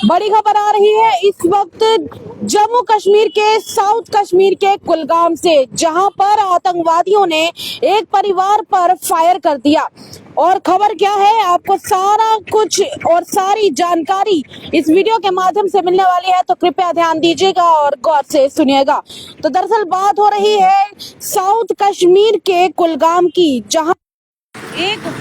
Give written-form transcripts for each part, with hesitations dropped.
बड़ी खबर आ रही है इस वक्त जम्मू कश्मीर के साउथ कश्मीर के कुलगाम से, जहां पर आतंकवादियों ने एक परिवार पर फायर कर दिया। और खबर क्या है, आपको सारा कुछ और सारी जानकारी इस वीडियो के माध्यम से मिलने वाली है, तो कृपया ध्यान दीजिएगा और गौर से सुनिएगा। तो दरअसल बात हो रही है साउथ कश्मीर के कुलगाम की, जहां एक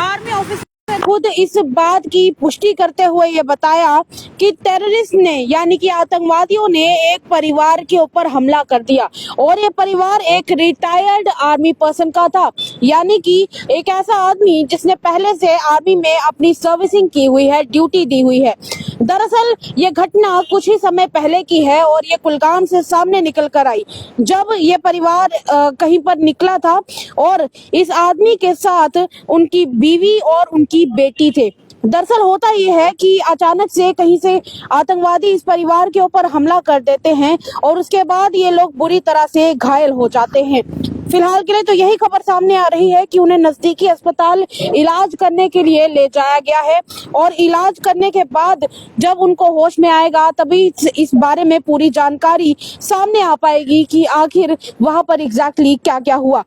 आर्मी ऑफिसर खुद इस बात की पुष्टि करते हुए ये बताया कि टेररिस्ट ने यानी कि आतंकवादियों ने एक परिवार के ऊपर हमला कर दिया, और ये परिवार एक रिटायर्ड आर्मी पर्सन का था, यानी कि एक ऐसा आदमी जिसने पहले से आर्मी में अपनी सर्विसिंग की हुई है, ड्यूटी दी हुई है। दरअसल ये घटना कुछ ही समय पहले की है और ये कुलगाम से सामने निकल कर आई, जब ये परिवार कहीं पर निकला था और इस आदमी के साथ उनकी बीवी और उनकी बेटी थे। दरअसल होता ये है कि अचानक से कहीं से आतंकवादी इस परिवार के ऊपर हमला कर देते हैं और उसके बाद ये लोग बुरी तरह से घायल हो जाते हैं। फिलहाल के लिए तो यही खबर सामने आ रही है कि उन्हें नजदीकी अस्पताल इलाज करने के लिए ले जाया गया है, और इलाज करने के बाद जब उनको होश में आएगा तभी इस बारे में पूरी जानकारी सामने आ पाएगी कि आखिर वहां पर एग्जैक्टली क्या क्या हुआ।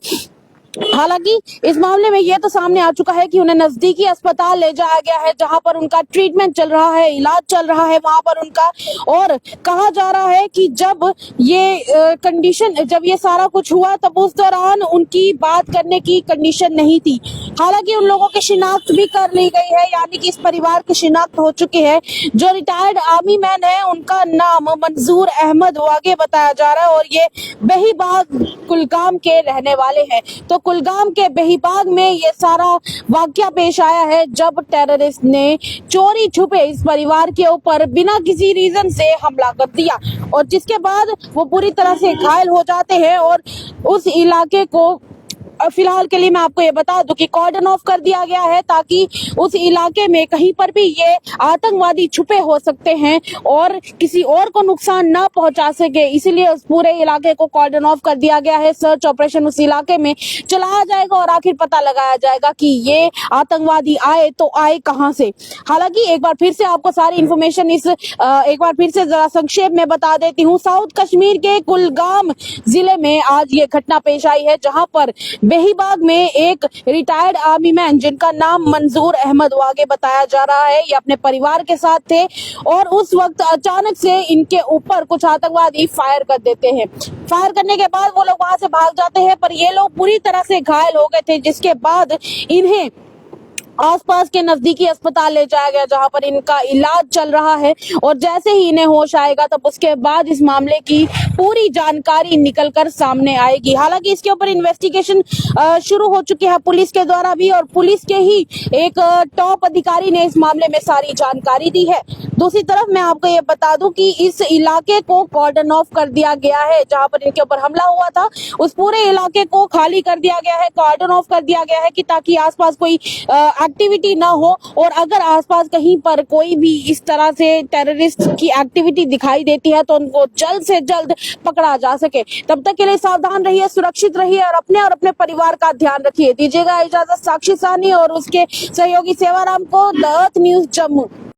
हालांकि इस मामले में यह तो सामने आ चुका है कि उन्हें नजदीकी अस्पताल ले जाया गया है, जहां पर उनका ट्रीटमेंट चल रहा है, इलाज चल रहा है वहां पर उनका। और कहा जा रहा है कि जब ये कंडीशन, जब ये सारा कुछ हुआ तब उस दौरान उनकी बात करने की कंडीशन नहीं थी। हालांकि उन लोगों की शिनाख्त भी कर ली गई है, यानी कि इस परिवार की शिनाख्त हो चुकी है। जो रिटायर्ड आर्मी मैन है उनका नाम मंजूर अहमद वागे बताया जा रहा है, और ये बेहीबाग कुलगाम के रहने वाले हैं। तो कुलगाम के बेहीबाग में ये सारा वाकया पेश आया है, जब टेररिस्ट ने चोरी छुपे इस परिवार के ऊपर बिना किसी रीजन से हमला कर दिया, और जिसके बाद वो पूरी तरह से घायल हो जाते हैं। और उस इलाके को फिलहाल के लिए मैं आपको ये बता दूं कि कॉर्डन ऑफ कर दिया गया है, ताकि उस इलाके में कहीं पर भी ये आतंकवादी छुपे हो सकते हैं और किसी और को नुकसान ना पहुंचा सके, इसीलिए उस पूरे इलाके को कॉर्डन ऑफ कर दिया गया है। सर्च ऑपरेशन उस इलाके में चलाया जाएगा और आखिर पता लगाया जाएगा कि ये आतंकवादी आए तो आए कहां से। हालांकि एक बार फिर से आपको सारी इन्फॉर्मेशन एक बार फिर से जरा संक्षेप में बता देती हूँ। साउथ कश्मीर के कुलगाम जिले में आज ये घटना पेश आई है, जहां पर बेहीबाग में एक रिटायर्ड आर्मी मैन जिनका नाम मंजूर अहमद वागे बताया जा रहा है, ये अपने परिवार के साथ थे, और उस वक्त अचानक से इनके ऊपर कुछ आतंकवादी फायर कर देते हैं। फायर करने के बाद वो लोग वहां से भाग जाते हैं, पर ये लोग पूरी तरह से घायल हो गए थे, जिसके बाद इन्हें आसपास के नजदीकी अस्पताल ले जाया गया, जहां पर इनका इलाज चल रहा है। और जैसे ही इन्हें होश आएगा तब उसके बाद इस मामले की पूरी जानकारी निकलकर सामने आएगी। हालांकि इसके ऊपर इन्वेस्टिगेशन शुरू हो चुकी है पुलिस के द्वारा भी, और पुलिस के ही एक टॉप अधिकारी ने इस मामले में सारी जानकारी दी है। दूसरी तरफ मैं आपको ये बता दूं कि इस इलाके को कॉर्डन ऑफ कर दिया गया है, जहां पर इनके ऊपर हमला हुआ था उस पूरे इलाके को खाली कर दिया गया है, कॉर्डन ऑफ कर दिया गया है, कि ताकि आसपास कोई एक्टिविटी ना हो, और अगर आसपास कहीं पर कोई भी इस तरह से टेररिस्ट की एक्टिविटी दिखाई देती है तो उनको जल्द से जल्द पकड़ा जा सके। तब तक के लिए सावधान रहिए, सुरक्षित रहिए और अपने परिवार का ध्यान रखिए। दीजिएगा इजाजत साक्षी साहनी और उसके सहयोगी सेवाराम को, द अर्थ न्यूज जम्मू।